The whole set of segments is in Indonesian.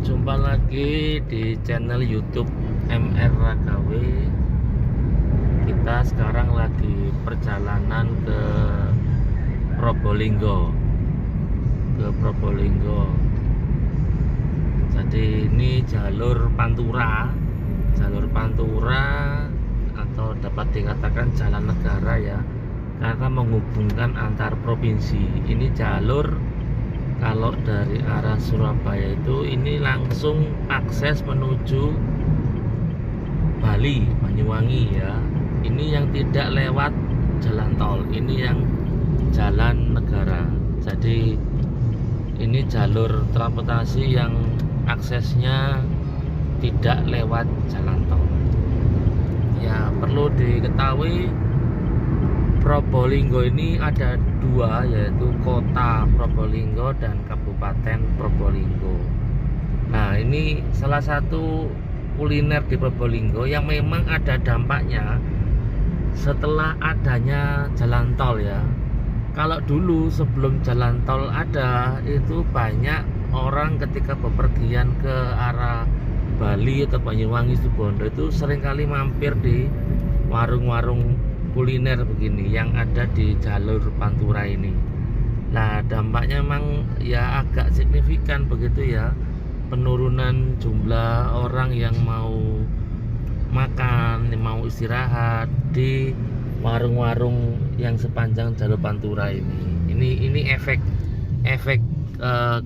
jumpa lagi di channel YouTube MR Ragawe. Kita sekarang lagi perjalanan ke Probolinggo. Jadi ini jalur Pantura atau dapat dikatakan jalan negara ya, karena menghubungkan antar provinsi. Ini jalur kalau dari arah Surabaya itu ini langsung akses menuju Bali, Banyuwangi ya. Ini yang tidak lewat jalan tol, ini yang jalan negara. Jadi ini jalur transportasi yang aksesnya tidak lewat jalan tol. Ya, perlu diketahui Probolinggo ini ada dua, yaitu kota Probolinggo dan Kabupaten Probolinggo. Nah, ini salah satu kuliner di Probolinggo yang memang ada dampaknya setelah adanya jalan tol ya. Kalau dulu sebelum jalan tol ada, itu banyak orang ketika bepergian ke arah Bali atau Banyuwangi, Situbondo itu seringkali mampir di warung-warung kuliner begini yang ada di jalur Pantura ini. Nah, dampaknya memang ya agak signifikan begitu ya, penurunan jumlah orang yang mau makan, mau istirahat di warung-warung yang sepanjang jalur Pantura ini. Ini efek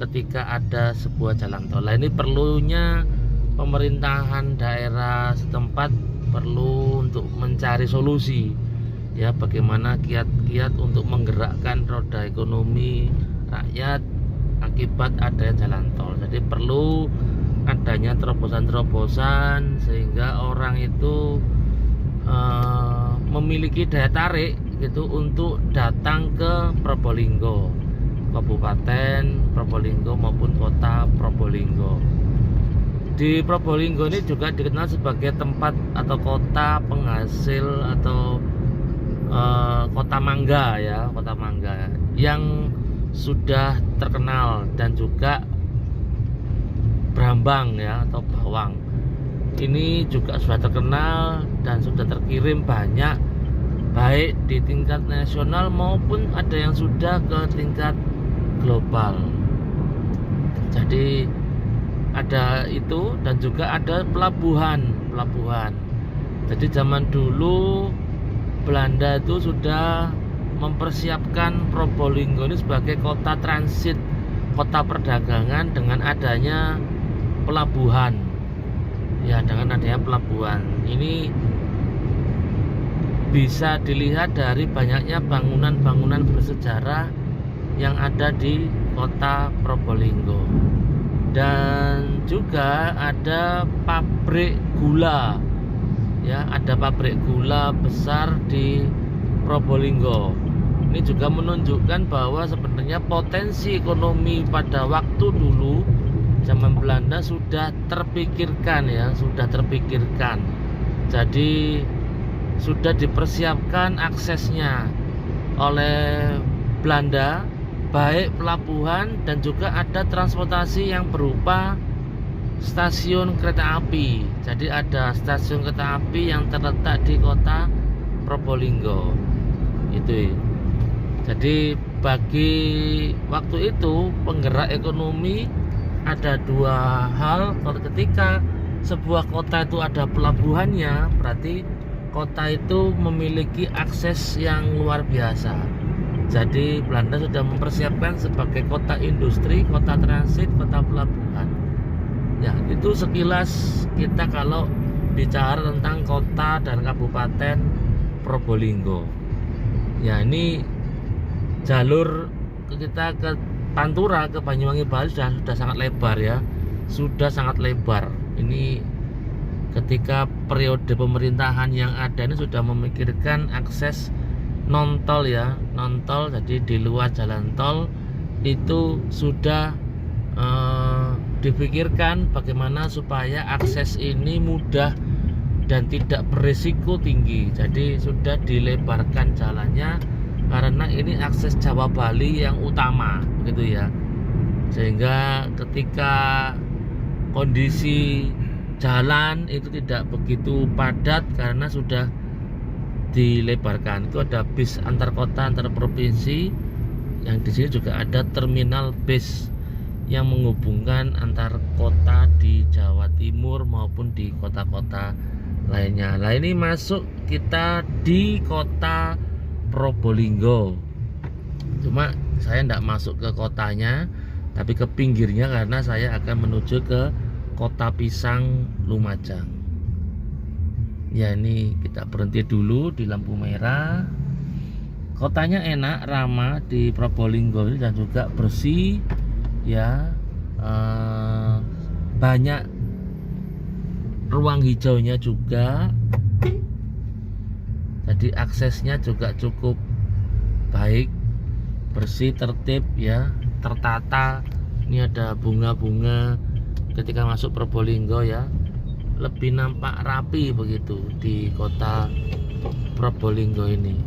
ketika ada sebuah jalan tol. Nah, ini perlunya pemerintahan daerah setempat perlu untuk mencari solusi ya, bagaimana kiat-kiat untuk menggerakkan roda ekonomi rakyat akibat adanya jalan tol. Jadi perlu adanya terobosan-terobosan sehingga orang itu memiliki daya tarik gitu untuk datang ke Probolinggo, Kabupaten Probolinggo maupun kota Probolinggo. Di Probolinggo ini juga dikenal sebagai tempat atau kota penghasil atau kota mangga ya, kota mangga yang sudah terkenal, dan juga brambang ya atau bawang. Ini juga sudah terkenal dan sudah terkirim banyak, baik di tingkat nasional maupun ada yang sudah ke tingkat global. Jadi ada itu, dan juga ada pelabuhan. Jadi zaman dulu Belanda itu sudah mempersiapkan Probolinggo ini sebagai kota transit, kota perdagangan dengan adanya pelabuhan. Ya, dengan adanya pelabuhan. Ini bisa dilihat dari banyaknya bangunan-bangunan bersejarah yang ada di kota Probolinggo. Dan juga ada pabrik gula ya, ada pabrik gula besar di Probolinggo. Ini juga menunjukkan bahwa sebenarnya potensi ekonomi pada waktu dulu zaman Belanda sudah terpikirkan ya, jadi sudah dipersiapkan aksesnya oleh Belanda, baik pelabuhan dan juga ada transportasi yang berupa stasiun kereta api. Jadi ada stasiun kereta api yang terletak di kota Probolinggo itu. Jadi bagi waktu itu penggerak ekonomi ada dua hal. Ketika sebuah kota itu ada pelabuhannya, berarti kota itu memiliki akses yang luar biasa. Jadi Belanda sudah mempersiapkan sebagai kota industri, kota transit, kota pelabuhan. Ya, itu sekilas kita kalau bicara tentang kota dan kabupaten Probolinggo. Ya, ini jalur kita ke Pantura, ke Banyuwangi, Bali sudah sangat lebar ya. Sudah sangat lebar. Ini ketika periode pemerintahan yang ada ini sudah memikirkan akses non tol ya, non tol. Jadi di luar jalan tol itu sudah dipikirkan bagaimana supaya akses ini mudah dan tidak berisiko tinggi. Jadi sudah dilebarkan jalannya karena ini akses Jawa Bali yang utama begitu ya. Sehingga ketika kondisi jalan itu tidak begitu padat karena sudah dilebarkan. Itu ada bis antar kota, antar provinsi. Yang di sini juga ada terminal bis yang menghubungkan antar kota di Jawa Timur maupun di kota-kota lainnya. Nah, ini masuk kita di kota Probolinggo. Cuma saya tidak masuk ke kotanya, tapi ke pinggirnya karena saya akan menuju ke Kota Pisang Lumajang. Ya, ini kita berhenti dulu di lampu merah. Kotanya enak, ramah di Probolinggo dan juga bersih, ya, banyak ruang hijaunya juga. Jadi aksesnya juga cukup baik, bersih, tertib, ya, tertata. Ini ada bunga-bunga ketika masuk Probolinggo, ya, lebih nampak rapi begitu di kota Probolinggo ini.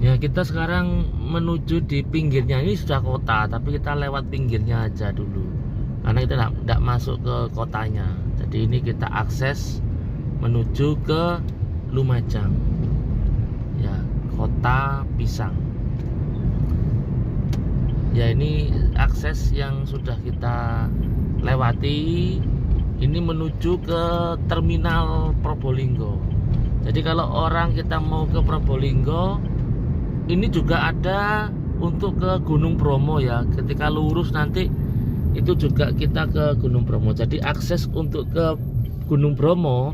Ya, kita sekarang menuju di pinggirnya. Ini sudah kota, tapi kita lewat pinggirnya aja dulu karena kita tidak masuk ke kotanya. Jadi ini kita akses menuju ke Lumajang, ya, Kota Pisang. Ya, ini akses yang sudah kita lewati. Ini menuju ke terminal Probolinggo. Jadi kalau orang kita mau ke Probolinggo, ini juga ada untuk ke Gunung Bromo, ya. Ketika lurus nanti itu juga kita ke Gunung Bromo. Jadi akses untuk ke Gunung Bromo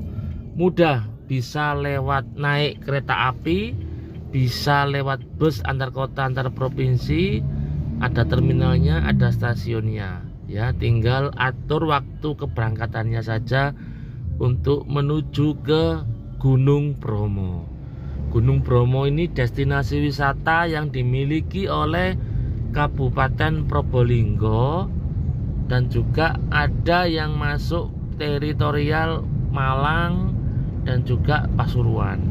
mudah, bisa lewat naik kereta api, bisa lewat bus antar kota, antar provinsi. Ada terminalnya, ada stasiunnya, ya. Tinggal atur waktu keberangkatannya saja untuk menuju ke Gunung Bromo. Gunung Bromo ini destinasi wisata yang dimiliki oleh Kabupaten Probolinggo dan juga ada yang masuk teritorial Malang dan juga Pasuruan.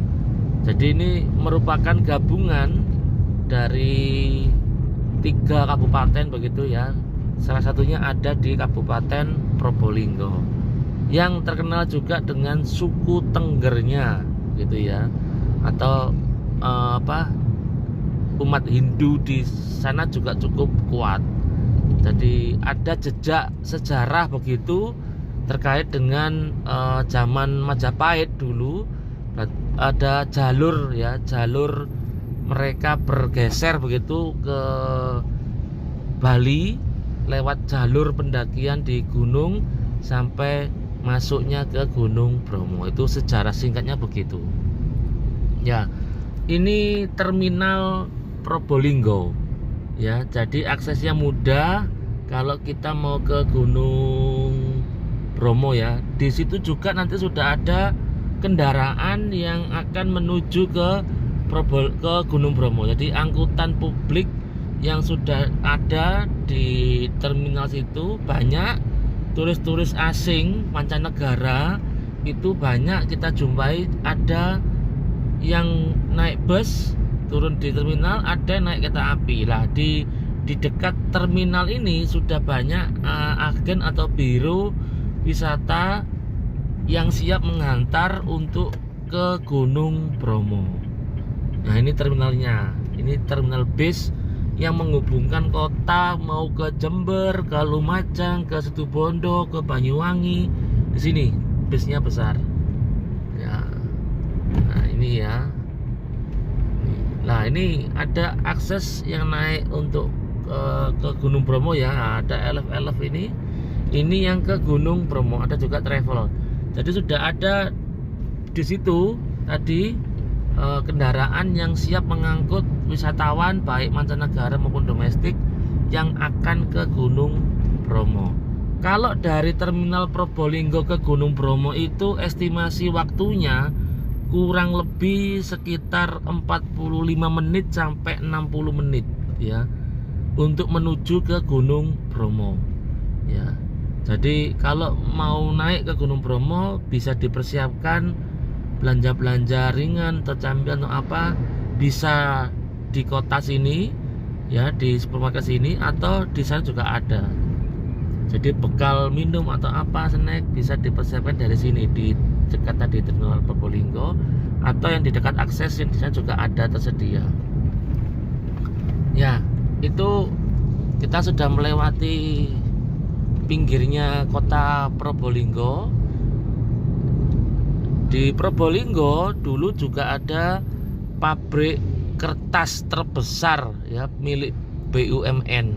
Jadi ini merupakan gabungan dari 3 kabupaten begitu, ya. Salah satunya ada di Kabupaten Probolinggo yang terkenal juga dengan suku Tenggernya, gitu, ya. Atau umat Hindu di sana juga cukup kuat. Jadi ada jejak sejarah begitu terkait dengan zaman Majapahit dulu. Ada jalur, ya, jalur mereka bergeser begitu ke Bali lewat jalur pendakian di gunung sampai masuknya ke Gunung Bromo. Itu sejarah singkatnya begitu. Ya, ini terminal Probolinggo, ya. Jadi aksesnya mudah kalau kita mau ke Gunung Bromo, ya. Di situ juga nanti sudah ada kendaraan yang akan menuju ke Gunung Bromo. Jadi angkutan publik yang sudah ada di terminal situ banyak. Turis-turis asing mancanegara itu banyak kita jumpai. Ada yang naik bus turun di terminal, ada yang naik kereta api. Lah di dekat terminal ini sudah banyak agen atau biro wisata yang siap menghantar untuk ke Gunung Bromo. Nah, ini terminalnya. Ini terminal bis yang menghubungkan kota mau ke Jember, ke Lumajang, ke Situbondo, ke Banyuwangi. Di sini bisnya besar. Ya. Nah, ini, ya. Nah, ini ada akses yang naik untuk ke Gunung Bromo, ya. Ada elf-elf ini. Ini yang ke Gunung Bromo. Ada juga travel. Jadi sudah ada di situ tadi kendaraan yang siap mengangkut wisatawan baik mancanegara maupun domestik yang akan ke Gunung Bromo. Kalau dari terminal Probolinggo ke Gunung Bromo itu estimasi waktunya kurang lebih sekitar 45 menit sampai 60 menit, ya, untuk menuju ke Gunung Bromo, ya. Jadi kalau mau naik ke Gunung Bromo bisa dipersiapkan belanja-belanja ringan, tercambil atau apa, bisa di kota sini ya, di supermarket sini, atau di sana juga ada. Jadi bekal minum atau apa, snack bisa dipersiapkan dari sini di dekat tadi terminal Probolinggo, atau yang di dekat akses yang di sana juga ada tersedia. Ya, itu kita sudah melewati pinggirnya kota Probolinggo. Di Probolinggo dulu juga ada pabrik kertas terbesar ya, milik BUMN.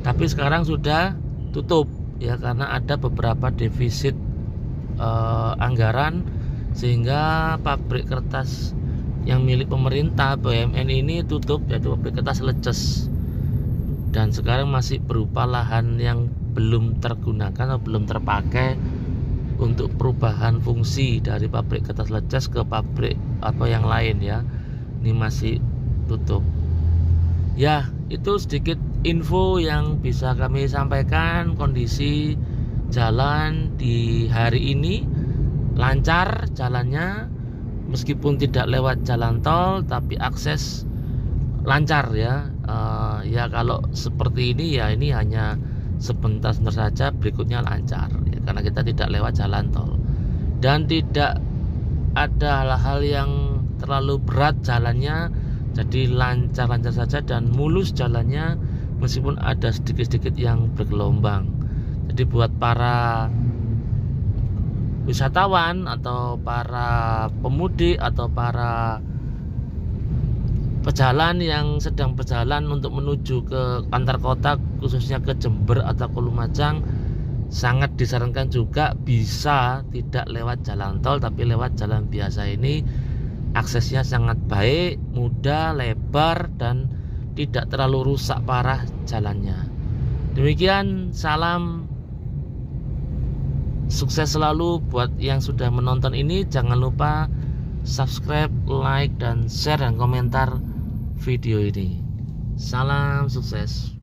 Tapi sekarang sudah tutup ya, karena ada beberapa defisit anggaran, sehingga pabrik kertas yang milik pemerintah BUMN ini tutup, yaitu pabrik kertas Leces. Dan sekarang masih berupa lahan yang belum tergunakan atau belum terpakai untuk perubahan fungsi dari pabrik kertas Leces ke pabrik atau yang lain ya. Ini masih tutup. Ya, itu sedikit info yang bisa kami sampaikan. Kondisi jalan di hari ini lancar jalannya, meskipun tidak lewat jalan tol, tapi akses lancar ya. Ya kalau seperti ini ya, ini hanya sebentar saja, berikutnya lancar ya, karena kita tidak lewat jalan tol dan tidak ada hal-hal yang terlalu berat jalannya, jadi lancar-lancar saja dan mulus jalannya, meskipun ada sedikit-sedikit yang bergelombang. Jadi buat para wisatawan atau para pemudik atau para pejalan yang sedang berjalan untuk menuju ke antar kota, khususnya ke Jember atau ke Lumajang, sangat disarankan juga bisa tidak lewat jalan tol tapi lewat jalan biasa ini. Aksesnya sangat baik, mudah, lebar, dan tidak terlalu rusak parah jalannya. Demikian, salam sukses selalu buat yang sudah menonton ini. Jangan lupa subscribe, like, dan share dan komentar video ini. Salam sukses.